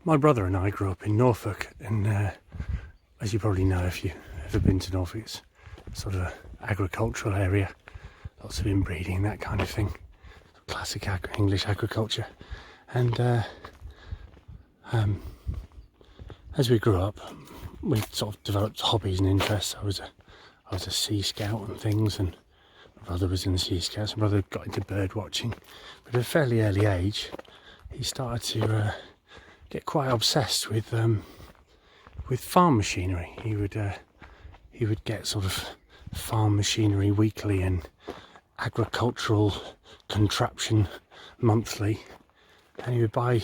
My brother and I grew up in Norfolk, and as you probably know if you've ever been to Norfolk, it's sort of an agricultural area, lots of inbreeding, that kind of thing, classic English agriculture. And as we grew up, we sort of developed hobbies and interests. I was a Sea Scout and things, and my brother was in the Sea Scouts. My brother got into bird watching, but at a fairly early age he started to get quite obsessed with farm machinery. He would get sort of farm machinery weekly and agricultural contraption monthly, and he would buy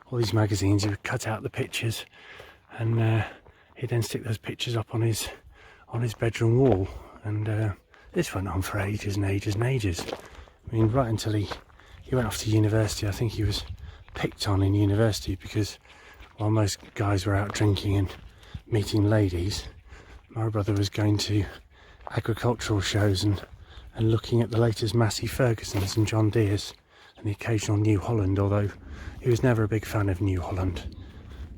all these magazines. He would cut out the pictures, and he'd then stick those pictures up on his bedroom wall. And this went on for ages and ages and ages. I mean, right until he went off to university. I think he was picked on in university because while most guys were out drinking and meeting ladies, my brother was going to agricultural shows and looking at the latest Massey Fergusons and John Deeres and the occasional New Holland, although he was never a big fan of New Holland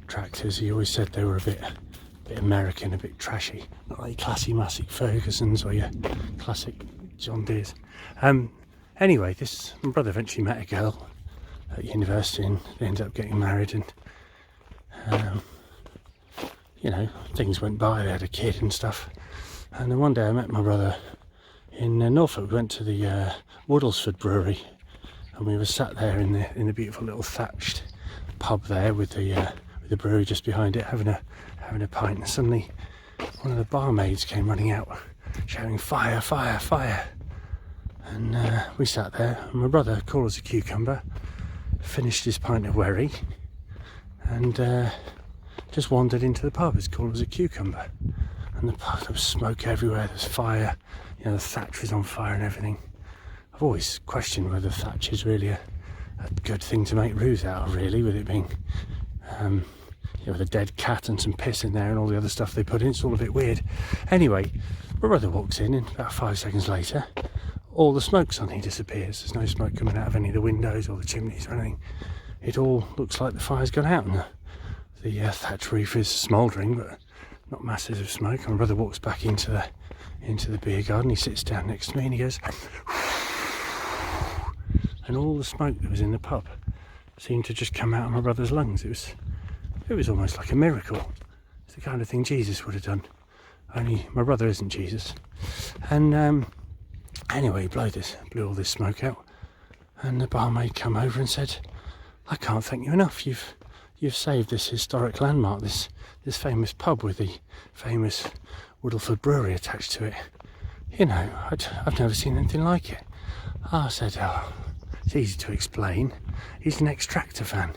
tractors. He always said they were a bit American, a bit trashy, not like classy Massey Fergusons or your classic John Deeres. Anyway, my brother eventually met a girl at university, and they ended up getting married, and things went by. They had a kid and stuff. And then one day I met my brother in Norfolk. We went to the Woodlesford Brewery, and we were sat there in the beautiful little thatched pub there with the brewery just behind it, having a pint. And suddenly one of the barmaids came running out shouting, "Fire, fire, fire!" And we sat there, and my brother, cool as a cucumber, finished his pint of wherry and just wandered into the pub as cool as a cucumber. And the pub, there was smoke everywhere, there was fire, the thatch was on fire and everything. I've always questioned whether thatch is really a good thing to make roofs out of, really, with it being with a dead cat and some piss in there and all the other stuff they put in. It's all a bit weird. Anyway, my brother walks in, and about 5 seconds later all the smoke suddenly disappears. There's no smoke coming out of any of the windows or the chimneys or anything. It all looks like the fire's gone out, and the thatch roof is smouldering, but not masses of smoke. And my brother walks back into the beer garden. He sits down next to me and he goes, and all the smoke that was in the pub seemed to just come out of my brother's lungs. It was almost like a miracle. It's the kind of thing Jesus would have done, only my brother isn't Jesus. And anyway, he blew all this smoke out, and the barmaid come over and said, "I can't thank you enough. You've saved this historic landmark, this famous pub with the famous Woodlesford Brewery attached to it. I've never seen anything like it." I said, "Oh, it's easy to explain. He's an ex-Tractor fan."